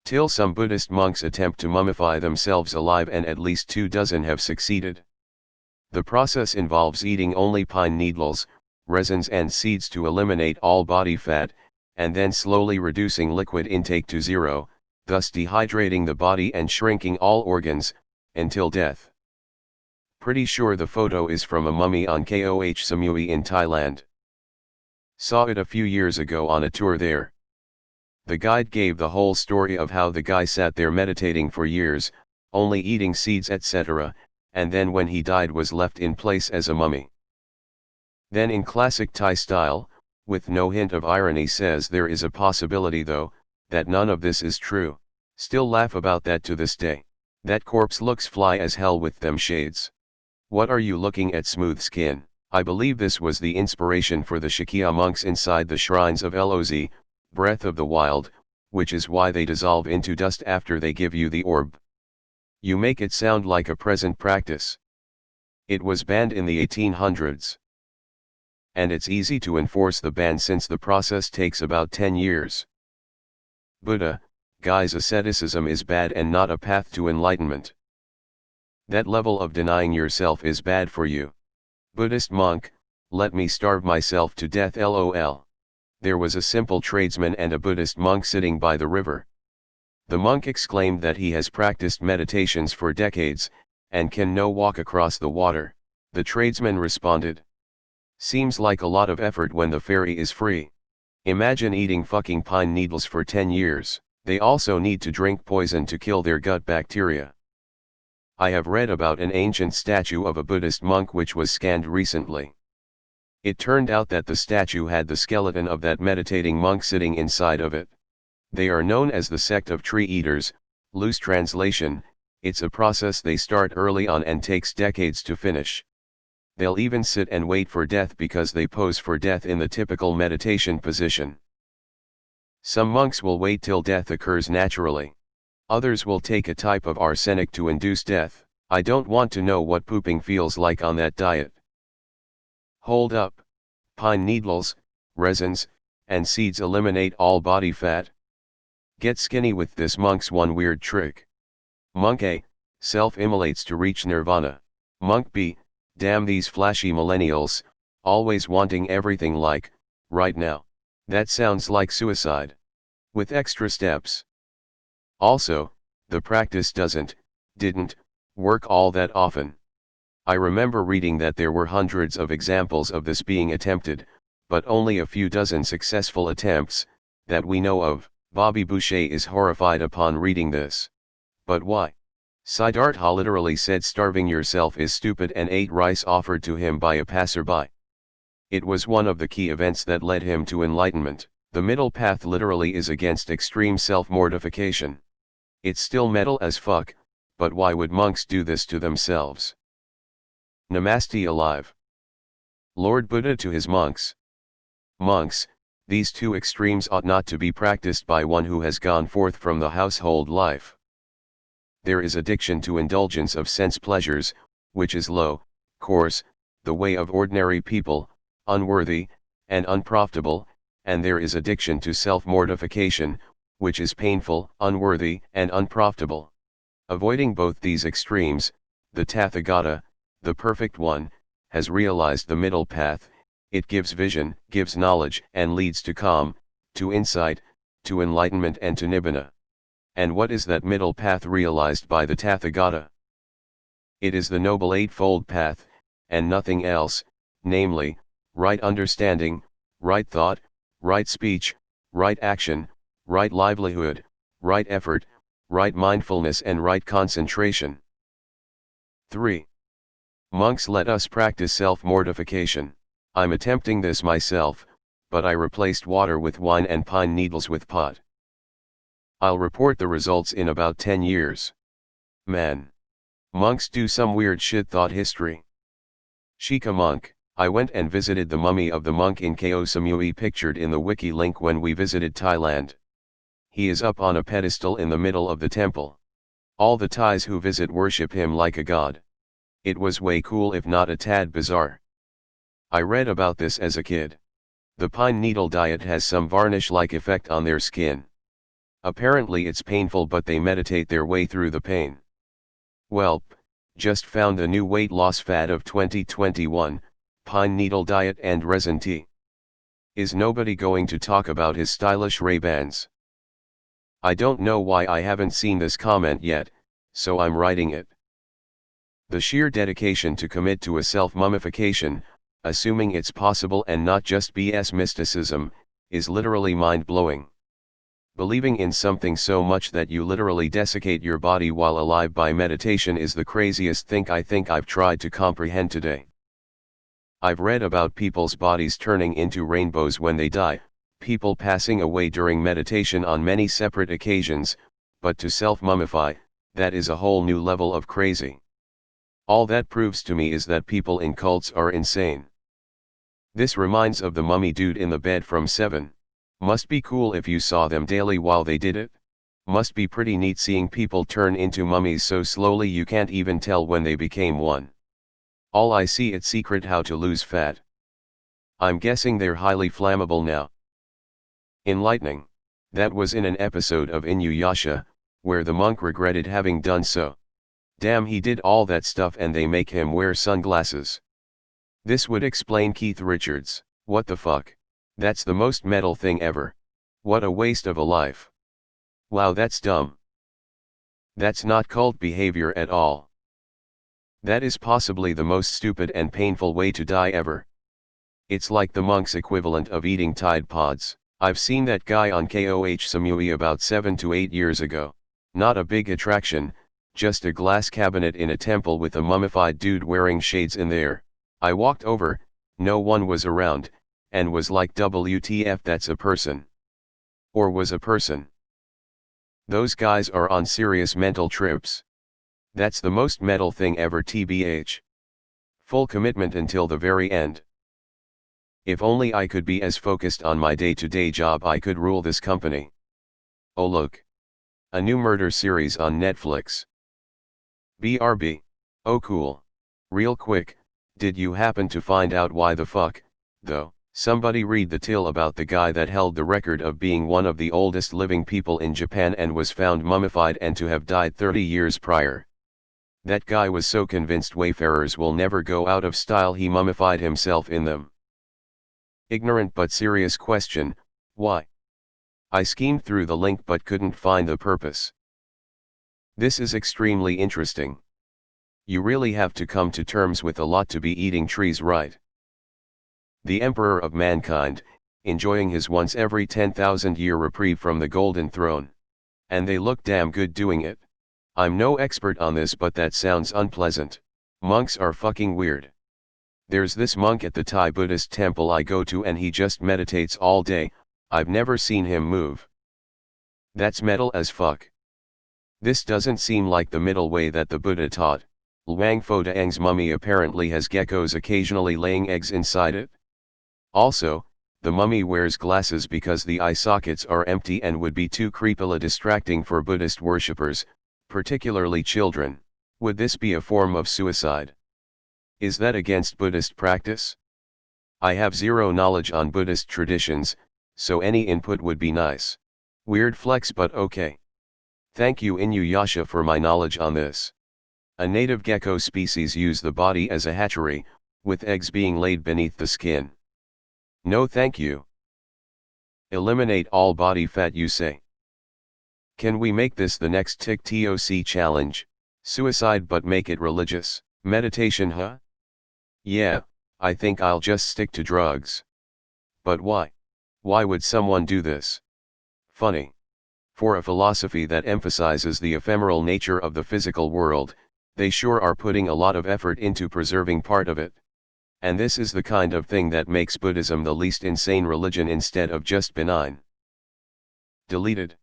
TIL. Some Buddhist monks attempt to mummify themselves alive, and at least 24 have succeeded. The process involves eating only pine needles, resins and seeds to eliminate all body fat, and then slowly reducing liquid intake to zero, thus dehydrating the body and shrinking all organs, until death. Pretty sure the photo is from a mummy on Koh Samui in Thailand. Saw it a few years ago on a tour there. The guide gave the whole story of how the guy sat there meditating for years, only eating seeds etc., and then when he died was left in place as a mummy. Then in classic Thai style, with no hint of irony, says there is a possibility though, that none of this is true. Still laugh about that to this day. That corpse looks fly as hell with them shades. What are you looking at, smooth skin? I believe this was the inspiration for the Shakya monks inside the shrines of Loz, breath of the wild, which is why they dissolve into dust after they give you the orb. You make it sound like a present practice. It was banned in the 1800s. And it's easy to enforce the ban since the process takes about 10 years. Buddha, guys, asceticism is bad and not a path to enlightenment. That level of denying yourself is bad for you. Buddhist monk, let me starve myself to death lol. There was a simple tradesman and a Buddhist monk sitting by the river. The monk exclaimed that he has practiced meditations for decades, and can no walk across the water. The tradesman responded, seems like a lot of effort when the ferry is free. Imagine eating fucking pine needles for 10 years. They also need to drink poison to kill their gut bacteria. I have read about an ancient statue of a Buddhist monk which was scanned recently. It turned out that the statue had the skeleton of that meditating monk sitting inside of it. They are known as the sect of tree eaters. Loose translation, it's a process they start early on and takes decades to finish. They'll even sit and wait for death because they pose for death in the typical meditation position. Some monks will wait till death occurs naturally. Others will take a type of arsenic to induce death. I don't want to know what pooping feels like on that diet. Hold up. Pine needles, resins, and seeds eliminate all body fat? Get skinny with this monk's one weird trick. Monk A, self-immolates to reach nirvana. Monk B, damn these flashy millennials, always wanting everything like, right now. That sounds like suicide. With extra steps. Also, the practice didn't work all that often. I remember reading that there were hundreds of examples of this being attempted, but only a few dozen successful attempts, that we know of. Bobby Boucher is horrified upon reading this. But why? Siddhartha literally said starving yourself is stupid and ate rice offered to him by a passerby. It was one of the key events that led him to enlightenment. The middle path literally is against extreme self-mortification. It's still metal as fuck, but why would monks do this to themselves? Namaste alive. Lord Buddha to his monks. Monks, these two extremes ought not to be practiced by one who has gone forth from the household life. There is addiction to indulgence of sense pleasures, which is low, coarse, the way of ordinary people, unworthy, and unprofitable, and there is addiction to self-mortification, which is painful, unworthy, and unprofitable. Avoiding both these extremes, the Tathagata, the Perfect One, has realized the middle path. It gives vision, gives knowledge, and leads to calm, to insight, to enlightenment and to nibbana. And what is that middle path realized by the Tathagata? It is the Noble Eightfold Path, and nothing else, namely, right understanding, right thought, right speech, right action, right livelihood, right effort, right mindfulness and right concentration. 3. Monks, let us practice self-mortification. I'm attempting this myself, but I replaced water with wine and pine needles with pot. I'll report the results in about 10 years. Man. Monks do some weird shit. Thought history. Shika monk. I went and visited the mummy of the monk in Koh Samui pictured in the wiki link when we visited Thailand. He is up on a pedestal in the middle of the temple. All the Thais who visit worship him like a god. It was way cool if not a tad bizarre. I read about this as a kid. The pine needle diet has some varnish-like effect on their skin. Apparently it's painful, but they meditate their way through the pain. Welp, just found the new weight loss fad of 2021, pine needle diet and resin tea. Is nobody going to talk about his stylish Ray-Bans? I don't know why I haven't seen this comment yet, so I'm writing it. The sheer dedication to commit to a self-mummification, assuming it's possible and not just BS mysticism, is literally mind-blowing. Believing in something so much that you literally desiccate your body while alive by meditation is the craziest thing I think I've tried to comprehend today. I've read about people's bodies turning into rainbows when they die, people passing away during meditation on many separate occasions, but to self-mummify, that is a whole new level of crazy. All that proves to me is that people in cults are insane. This reminds of the mummy dude in the bed from Seven. Must be cool if you saw them daily while they did it. Must be pretty neat seeing people turn into mummies so slowly you can't even tell when they became one. All I see it's secret how to lose fat. I'm guessing they're highly flammable now. Enlightening. That was in an episode of Inuyasha, where the monk regretted having done so. Damn, he did all that stuff and they make him wear sunglasses. This would explain Keith Richards. What the fuck? That's the most metal thing ever. What a waste of a life. Wow, that's dumb. That's not cult behavior at all. That is possibly the most stupid and painful way to die ever. It's like the monk's equivalent of eating Tide Pods. I've seen that guy on KOH Samui about 7 to 8 years ago. Not a big attraction, just a glass cabinet in a temple with a mummified dude wearing shades in there. I walked over, no one was around, and was like, WTF, that's a person. Or was a person. Those guys are on serious mental trips. That's the most metal thing ever, TBH. Full commitment until the very end. If only I could be as focused on my day-to-day job, I could rule this company. Oh look. A new murder series on Netflix. BRB. Oh cool. Real quick, did you happen to find out why the fuck, though? Somebody read the TIL about the guy that held the record of being one of the oldest living people in Japan and was found mummified and to have died 30 years prior. That guy was so convinced wayfarers will never go out of style he mummified himself in them. Ignorant but serious question, why? I schemed through the link but couldn't find the purpose. This is extremely interesting. You really have to come to terms with a lot to be eating trees right. The emperor of mankind, enjoying his once every 10,000 year reprieve from the golden throne. And they look damn good doing it. I'm no expert on this, but that sounds unpleasant. Monks are fucking weird. There's this monk at the Thai Buddhist temple I go to and he just meditates all day. I've never seen him move. That's metal as fuck. This doesn't seem like the middle way that the Buddha taught. Luang Pho Daang's mummy apparently has geckos occasionally laying eggs inside it. Also, the mummy wears glasses because the eye sockets are empty and would be too creepily distracting for Buddhist worshippers, particularly children. Would this be a form of suicide? Is that against Buddhist practice? I have zero knowledge on Buddhist traditions, so any input would be nice. Weird flex, but okay. Thank you Inuyasha for my knowledge on this. A native gecko species use the body as a hatchery, with eggs being laid beneath the skin. No thank you. Eliminate all body fat, you say? Can we make this the next TikTok challenge? Suicide but make it religious. Meditation, huh? Yeah, I think I'll just stick to drugs. But why? Why would someone do this? Funny. For a philosophy that emphasizes the ephemeral nature of the physical world, they sure are putting a lot of effort into preserving part of it. And this is the kind of thing that makes Buddhism the least insane religion instead of just benign. Deleted.